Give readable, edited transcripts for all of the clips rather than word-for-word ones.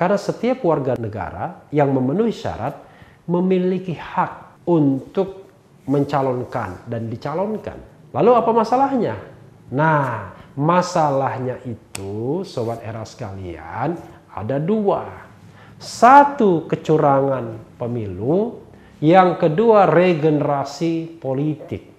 Karena setiap warga negara yang memenuhi syarat memiliki hak untuk mencalonkan dan dicalonkan. Lalu apa masalahnya? Nah, masalahnya itu, Sobat Era sekalian, ada dua. Satu, kecurangan pemilu. Yang kedua, regenerasi politik.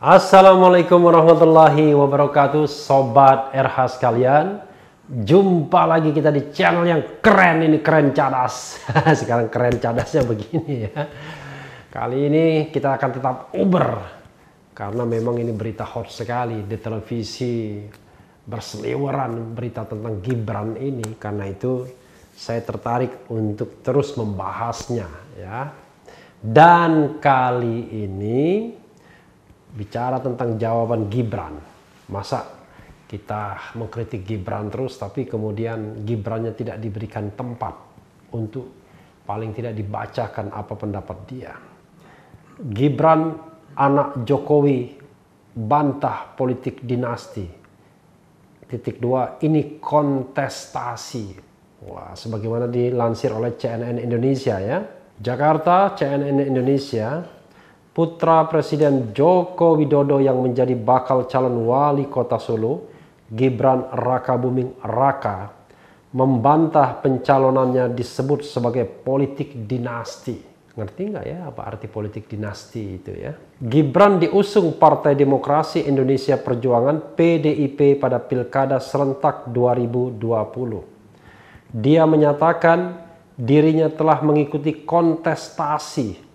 Assalamualaikum warahmatullahi wabarakatuh, Sobat RH sekalian. Jumpa lagi kita di channel yang keren ini, keren cadas. Sekarang keren cadasnya begini ya. Kali ini kita akan tetap Uber, karena memang ini berita hot sekali di televisi, berseliweran berita tentang Gibran ini. Karena itu saya tertarik untuk terus membahasnya ya. Dan kali ini bicara tentang jawaban Gibran. Masa kita mengkritik Gibran terus tapi kemudian Gibrannya tidak diberikan tempat untuk paling tidak dibacakan apa pendapat dia. Gibran anak Jokowi bantah politik dinasti. Titik 2, ini kontestasi. Wah, sebagaimana dilansir oleh CNN Indonesia ya. Jakarta, CNN Indonesia. Putra Presiden Joko Widodo yang menjadi bakal calon wali kota Solo, Gibran Rakabuming Raka, membantah pencalonannya disebut sebagai politik dinasti. Ngerti nggak ya apa arti politik dinasti itu ya? Gibran diusung Partai Demokrasi Indonesia Perjuangan PDIP pada Pilkada serentak 2020. Dia menyatakan dirinya telah mengikuti kontestasi,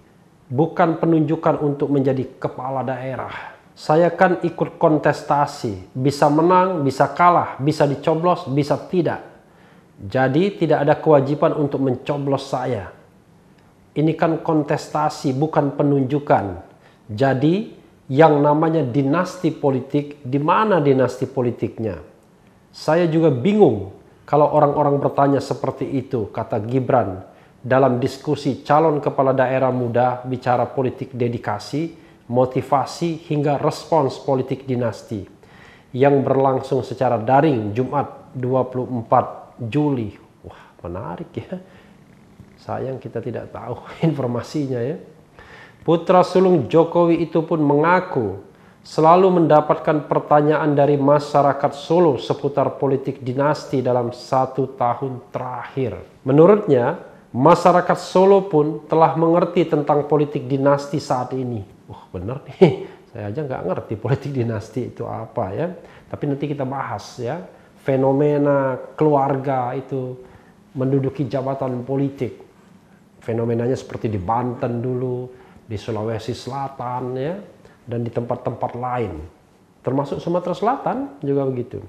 bukan penunjukan untuk menjadi kepala daerah. Saya kan ikut kontestasi, bisa menang, bisa kalah, bisa dicoblos, bisa tidak. Jadi tidak ada kewajiban untuk mencoblos saya. Ini kan kontestasi, bukan penunjukan. Jadi yang namanya dinasti politik, di mana dinasti politiknya? Saya juga bingung kalau orang-orang bertanya seperti itu, kata Gibran dalam diskusi calon kepala daerah muda bicara politik dedikasi, motivasi hingga respons politik dinasti yang berlangsung secara daring Jumat 24 Juli. Wah, menarik ya. Sayang kita tidak tahu informasinya ya. Putra sulung Jokowi itu pun mengaku selalu mendapatkan pertanyaan dari masyarakat Solo seputar politik dinasti dalam 1 tahun terakhir. Menurutnya, masyarakat Solo pun telah mengerti tentang politik dinasti saat ini. Wah, benar nih, saya aja nggak ngerti politik dinasti itu apa ya. Tapi nanti kita bahas ya, fenomena keluarga itu menduduki jabatan politik. Fenomenanya seperti di Banten dulu, di Sulawesi Selatan ya, dan di tempat-tempat lain. Termasuk Sumatera Selatan juga begitu.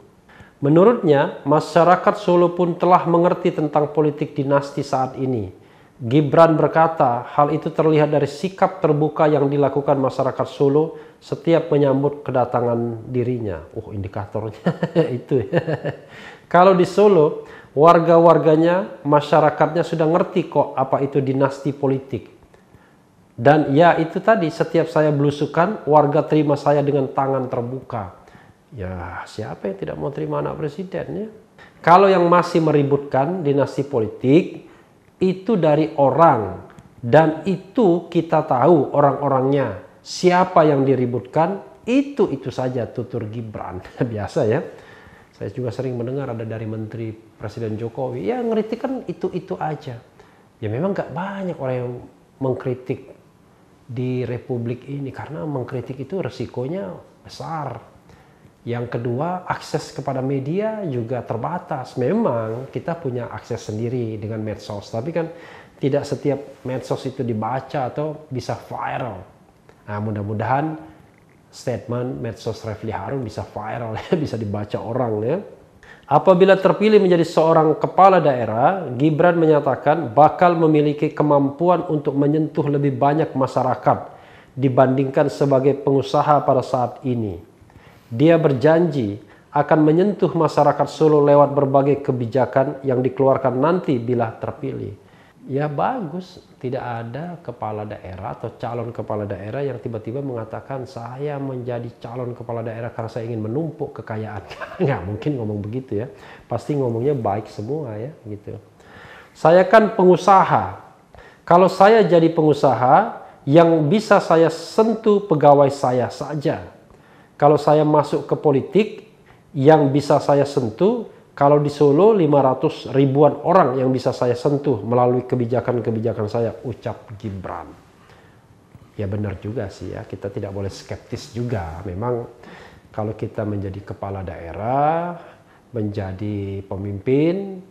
Menurutnya, masyarakat Solo pun telah mengerti tentang politik dinasti saat ini. Gibran berkata, hal itu terlihat dari sikap terbuka yang dilakukan masyarakat Solo setiap menyambut kedatangan dirinya. Indikatornya itu ya. Kalau di Solo, warga-warganya, masyarakatnya sudah ngerti kok apa itu dinasti politik. Dan ya itu tadi, setiap saya belusukan, warga terima saya dengan tangan terbuka. Ya, siapa yang tidak mau terima anak presiden ya? Kalau yang masih meributkan dinasti politik itu dari orang, dan itu kita tahu orang-orangnya. Siapa yang diributkan itu saja, tutur Gibran. Biasa ya. Saya juga sering mendengar ada dari Menteri Presiden Jokowi, ya ngeritik kan itu aja. Ya memang gak banyak orang yang mengkritik di Republik ini karena mengkritik itu resikonya besar. Yang kedua, akses kepada media juga terbatas. Memang kita punya akses sendiri dengan medsos, tapi kan tidak setiap medsos itu dibaca atau bisa viral. Nah, mudah-mudahan statement medsos Refli Harun bisa viral ya, bisa dibaca orang ya. Apabila terpilih menjadi seorang kepala daerah, Gibran menyatakan bakal memiliki kemampuan untuk menyentuh lebih banyak masyarakat dibandingkan sebagai pengusaha pada saat ini. Dia berjanji akan menyentuh masyarakat Solo lewat berbagai kebijakan yang dikeluarkan nanti bila terpilih. Ya bagus, tidak ada kepala daerah atau calon kepala daerah yang tiba-tiba mengatakan saya menjadi calon kepala daerah karena saya ingin menumpuk kekayaan. Nggak mungkin ngomong begitu ya. Pasti ngomongnya baik semua ya gitu. Saya kan pengusaha. Kalau saya jadi pengusaha, yang bisa saya sentuh pegawai saya saja. Kalau saya masuk ke politik, yang bisa saya sentuh, kalau di Solo 500 ribuan orang yang bisa saya sentuh melalui kebijakan-kebijakan saya, ucap Gibran. Ya benar juga sih ya, kita tidak boleh skeptis juga. Memang kalau kita menjadi kepala daerah, menjadi pemimpin,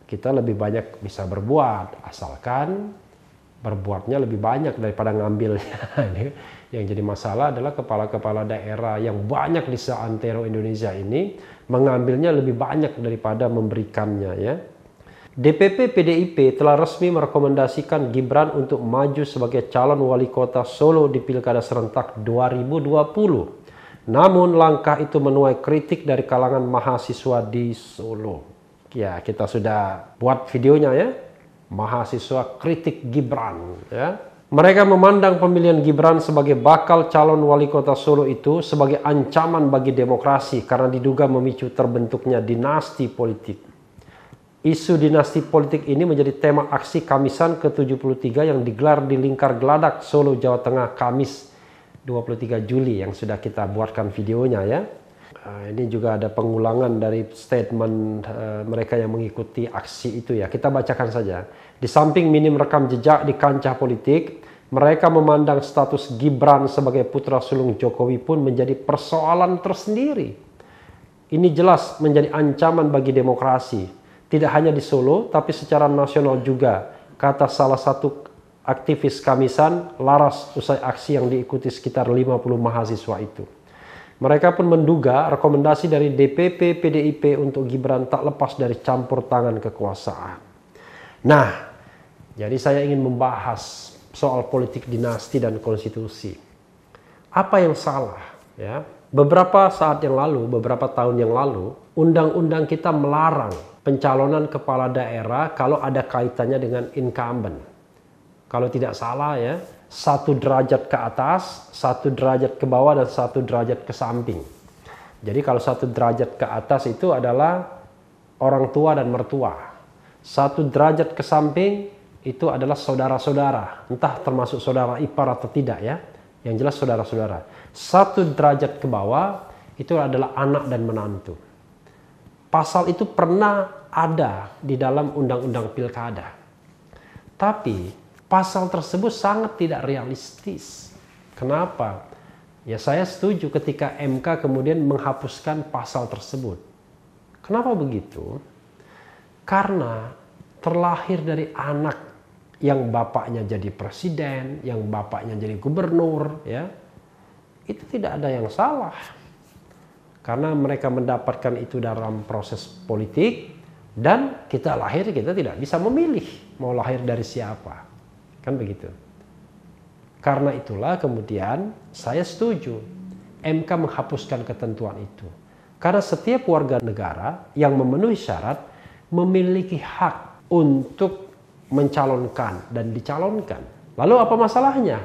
kita lebih banyak bisa berbuat, asalkan berbuatnya lebih banyak daripada ngambilnya. Yang jadi masalah adalah kepala-kepala daerah yang banyak di seantero Indonesia ini mengambilnya lebih banyak daripada memberikannya ya. DPP PDIP telah resmi merekomendasikan Gibran untuk maju sebagai calon wali kota Solo di Pilkada serentak 2020. Namun langkah itu menuai kritik dari kalangan mahasiswa di Solo. Ya, kita sudah buat videonya ya. Mahasiswa kritik Gibran ya. Mereka memandang pemilihan Gibran sebagai bakal calon wali kota Solo itu sebagai ancaman bagi demokrasi karena diduga memicu terbentuknya dinasti politik. Isu dinasti politik ini menjadi tema aksi Kamisan ke-73 yang digelar di Lingkar Geladak, Solo, Jawa Tengah, Kamis 23 Juli yang sudah kita buatkan videonya ya. Ini juga ada pengulangan dari statement mereka yang mengikuti aksi itu ya. Kita bacakan saja. Di samping minim rekam jejak di kancah politik, mereka memandang status Gibran sebagai putra sulung Jokowi pun menjadi persoalan tersendiri. Ini jelas menjadi ancaman bagi demokrasi. Tidak hanya di Solo, tapi secara nasional juga, kata salah satu aktivis Kamisan laras usai aksi yang diikuti sekitar 50 mahasiswa itu. Mereka pun menduga rekomendasi dari DPP PDIP untuk Gibran tak lepas dari campur tangan kekuasaan. Nah, jadi saya ingin membahas soal politik dinasti dan konstitusi. Apa yang salah? Ya, beberapa saat yang lalu, beberapa tahun yang lalu, undang-undang kita melarang pencalonan kepala daerah kalau ada kaitannya dengan incumbent. Kalau tidak salah ya, 1 derajat ke atas, 1 derajat ke bawah, dan 1 derajat ke samping. Jadi kalau 1 derajat ke atas itu adalah orang tua dan mertua. 1 derajat ke samping itu adalah saudara-saudara, entah termasuk saudara ipar atau tidak ya. Yang jelas saudara-saudara. 1 derajat ke bawah itu adalah anak dan menantu. Pasal itu pernah ada di dalam undang-undang pilkada. Tapi pasal tersebut sangat tidak realistis. Kenapa? Ya saya setuju ketika MK kemudian menghapuskan pasal tersebut. Kenapa begitu? Karena terlahir dari anak yang bapaknya jadi presiden, yang bapaknya jadi gubernur, ya itu tidak ada yang salah. Karena mereka mendapatkan itu dalam proses politik, dan kita lahir kita tidak bisa memilih mau lahir dari siapa. Kan begitu. Karena itulah kemudian saya setuju MK menghapuskan ketentuan itu. Karena setiap warga negara yang memenuhi syarat memiliki hak untuk mencalonkan dan dicalonkan. Lalu apa masalahnya?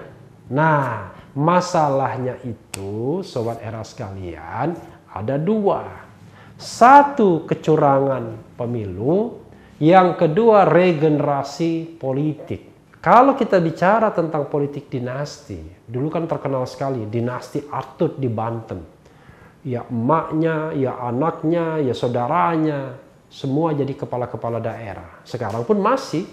Nah, masalahnya itu Sobat Era sekalian ada 2. 1 kecurangan pemilu, yang kedua regenerasi politik. Kalau kita bicara tentang politik dinasti, dulu kan terkenal sekali dinasti Atut di Banten. Ya emaknya, ya anaknya, ya saudaranya, semua jadi kepala-kepala daerah. Sekarang pun masih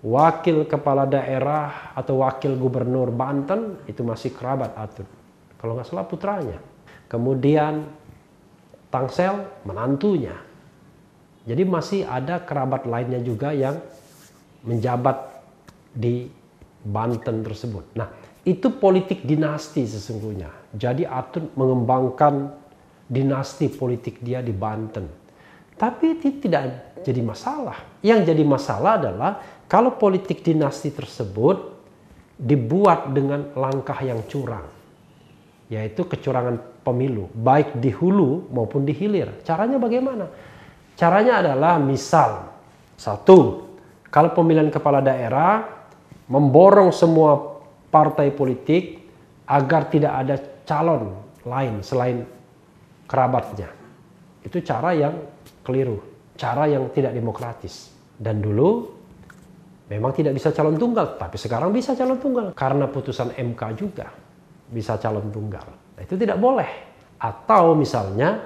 wakil kepala daerah atau wakil gubernur Banten itu masih kerabat Atut. Kalau nggak salah putranya. Kemudian Tangsel menantunya. Jadi masih ada kerabat lainnya juga yang menjabat di Banten tersebut. Nah, itu politik dinasti sesungguhnya. Jadi Atut mengembangkan dinasti politik dia di Banten. Tapi itu tidak jadi masalah. Yang jadi masalah adalah kalau politik dinasti tersebut dibuat dengan langkah yang curang, yaitu kecurangan pemilu, baik di hulu maupun di hilir. Caranya bagaimana? Caranya adalah misal, satu, kalau pemilihan kepala daerah memborong semua partai politik agar tidak ada calon lain selain kerabatnya. Itu cara yang keliru, cara yang tidak demokratis. Dan dulu memang tidak bisa calon tunggal, tapi sekarang bisa calon tunggal. Karena putusan MK juga bisa calon tunggal. Nah, itu tidak boleh. Atau misalnya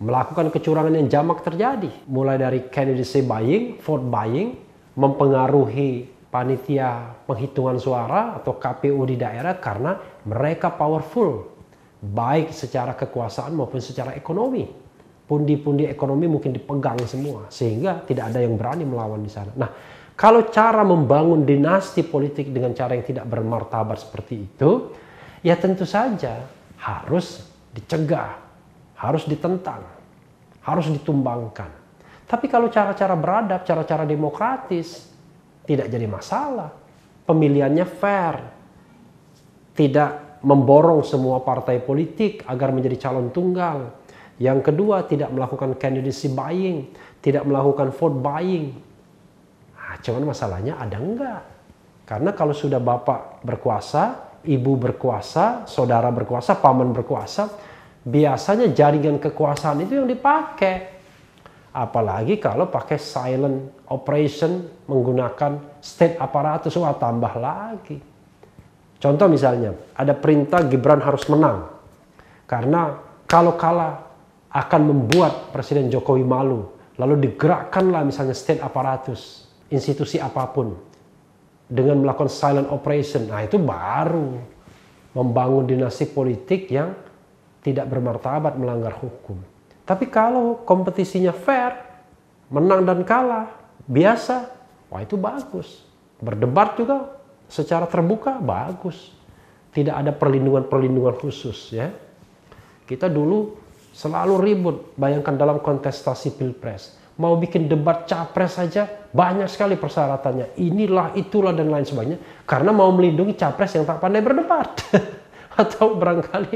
melakukan kecurangan yang jamak terjadi. Mulai dari candidacy buying, vote buying, mempengaruhi panitia penghitungan suara atau KPU di daerah karena mereka powerful. Baik secara kekuasaan maupun secara ekonomi. Pundi-pundi ekonomi mungkin dipegang semua. Sehingga tidak ada yang berani melawan di sana. Nah, kalau cara membangun dinasti politik dengan cara yang tidak bermartabat seperti itu, ya tentu saja harus dicegah, harus ditentang, harus ditumbangkan. Tapi kalau cara-cara beradab, cara-cara demokratis, tidak jadi masalah. Pemilihannya fair, tidak memborong semua partai politik agar menjadi calon tunggal. Yang kedua, tidak melakukan candidacy buying, tidak melakukan vote buying. Cuman masalahnya ada enggak? Karena kalau sudah bapak berkuasa, ibu berkuasa, saudara berkuasa, paman berkuasa, biasanya jaringan kekuasaan itu yang dipakai. Apalagi kalau pakai silent operation menggunakan state apparatus, wah tambah lagi. Contoh misalnya, ada perintah Gibran harus menang. Karena kalau kalah akan membuat Presiden Jokowi malu. Lalu digerakkanlah misalnya state apparatus, institusi apapun dengan melakukan silent operation. Nah, itu baru membangun dinasti politik yang tidak bermartabat, melanggar hukum. Tapi kalau kompetisinya fair, menang dan kalah biasa, wah itu bagus. Berdebat juga secara terbuka bagus. Tidak ada perlindungan-perlindungan khusus ya. Kita dulu selalu ribut, bayangkan dalam kontestasi Pilpres. Mau bikin debat capres saja banyak sekali persyaratannya. Inilah, itulah, dan lain sebagainya. Karena mau melindungi capres yang tak pandai berdebat. Atau barangkali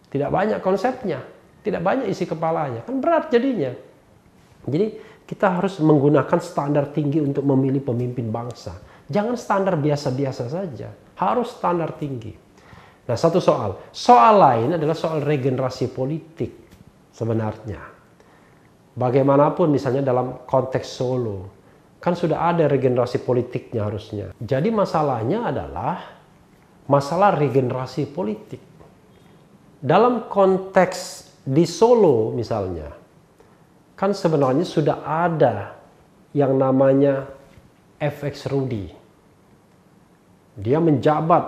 tidak banyak konsepnya. Tidak banyak isi kepalanya. Kan berat jadinya. Jadi kita harus menggunakan standar tinggi untuk memilih pemimpin bangsa. Jangan standar biasa-biasa saja. Harus standar tinggi. Nah, satu soal. Soal lain adalah soal regenerasi politik sebenarnya. Bagaimanapun misalnya dalam konteks Solo, kan sudah ada regenerasi politiknya harusnya. Jadi masalahnya adalah masalah regenerasi politik. Dalam konteks di Solo misalnya, kan sebenarnya sudah ada yang namanya FX Rudy. Dia menjabat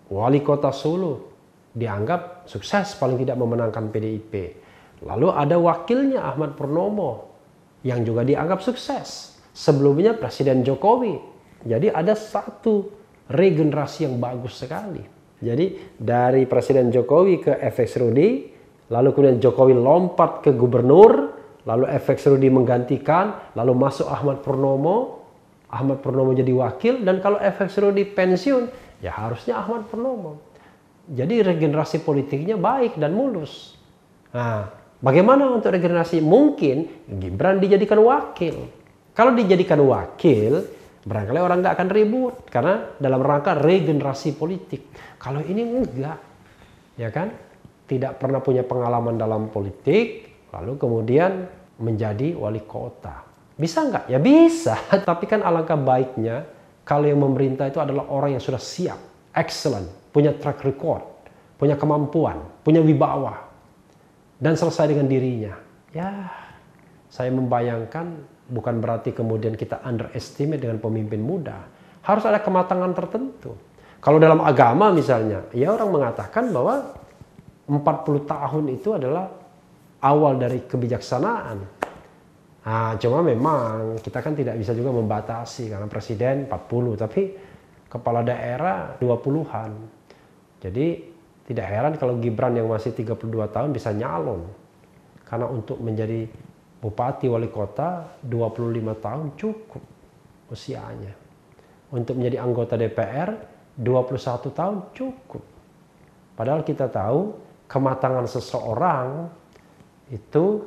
wali kota Solo, dianggap sukses paling tidak memenangkan PDIP. Lalu ada wakilnya Ahmad Purnomo yang juga dianggap sukses. Sebelumnya Presiden Jokowi. Jadi ada satu regenerasi yang bagus sekali. Jadi dari Presiden Jokowi ke FX Rudy, lalu kemudian Jokowi lompat ke gubernur, lalu FX Rudy menggantikan, lalu masuk Ahmad Purnomo jadi wakil, dan kalau FX Rudy pensiun, ya harusnya Ahmad Purnomo. Jadi regenerasi politiknya baik dan mulus. Nah, bagaimana untuk regenerasi? Mungkin Gibran dijadikan wakil. Kalau dijadikan wakil, barangkali orang nggak akan ribut. Karena dalam rangka regenerasi politik. Kalau ini enggak, ya kan? Tidak pernah punya pengalaman dalam politik, lalu kemudian menjadi wali kota. Bisa nggak? Ya bisa. Tapi kan alangkah baiknya kalau yang memerintah itu adalah orang yang sudah siap, excellent, punya track record, punya kemampuan, punya wibawa, dan selesai dengan dirinya. Ya, saya membayangkan bukan berarti kemudian kita underestimate dengan pemimpin muda. Harus ada kematangan tertentu. Kalau dalam agama misalnya, ya orang mengatakan bahwa 40 tahun itu adalah awal dari kebijaksanaan. Nah, cuma memang kita kan tidak bisa juga membatasi karena presiden 40, tapi kepala daerah 20-an. Jadi tidak heran kalau Gibran yang masih 32 tahun bisa nyalon. Karena untuk menjadi bupati wali kota 25 tahun cukup usianya. Untuk menjadi anggota DPR 21 tahun cukup. Padahal kita tahu kematangan seseorang itu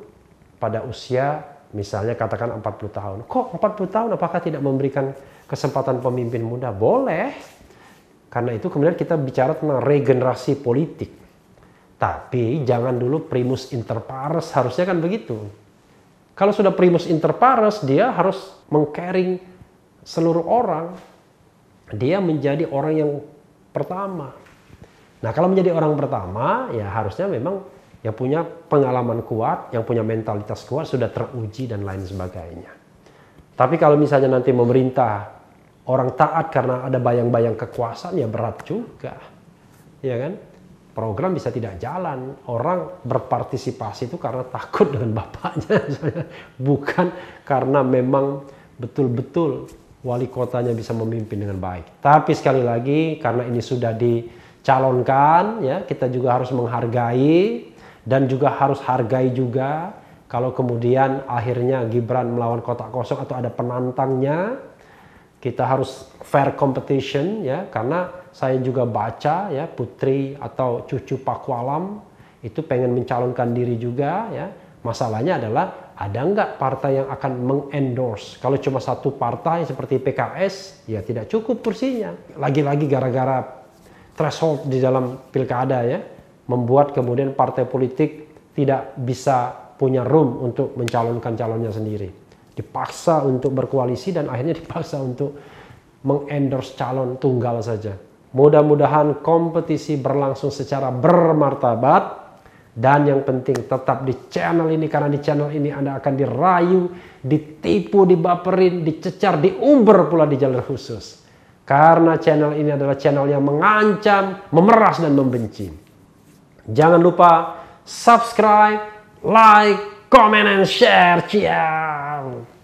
pada usia misalnya katakan 40 tahun. Kok 40 tahun apakah tidak memberikan kesempatan pemimpin muda? Boleh. Karena itu kemudian kita bicara tentang regenerasi politik. Tapi jangan dulu primus inter pares, harusnya kan begitu. Kalau sudah primus inter pares, dia harus meng-carrying seluruh orang. Dia menjadi orang yang pertama. Nah, kalau menjadi orang pertama, ya harusnya memang yang punya pengalaman kuat, yang punya mentalitas kuat, sudah teruji dan lain sebagainya. Tapi kalau misalnya nanti memerintah orang taat karena ada bayang-bayang kekuasaan, ya berat juga. Ya kan? Program bisa tidak jalan. Orang berpartisipasi itu karena takut dengan bapaknya. Bukan karena memang betul-betul wali kotanya bisa memimpin dengan baik. Tapi sekali lagi, karena ini sudah dicalonkan, ya kita juga harus menghargai dan juga harus hargai juga kalau kemudian akhirnya Gibran melawan kotak kosong atau ada penantangnya. Kita harus fair competition, ya, karena saya juga baca ya putri atau cucu Pakualam itu pengen mencalonkan diri juga, ya. Masalahnya adalah ada nggak partai yang akan mengendorse? Kalau cuma satu partai seperti PKS, ya tidak cukup kursinya. Lagi-lagi gara-gara threshold di dalam pilkada, ya, membuat kemudian partai politik tidak bisa punya room untuk mencalonkan calonnya sendiri. Dipaksa untuk berkoalisi dan akhirnya dipaksa untuk mengendorse calon tunggal saja. Mudah-mudahan kompetisi berlangsung secara bermartabat. Dan yang penting tetap di channel ini, karena di channel ini Anda akan dirayu, ditipu, dibaperin, dicecar, diumber pula di jalur khusus. Karena channel ini adalah channel yang mengancam, memeras dan membenci. Jangan lupa subscribe, like, comment, and share. Ciao.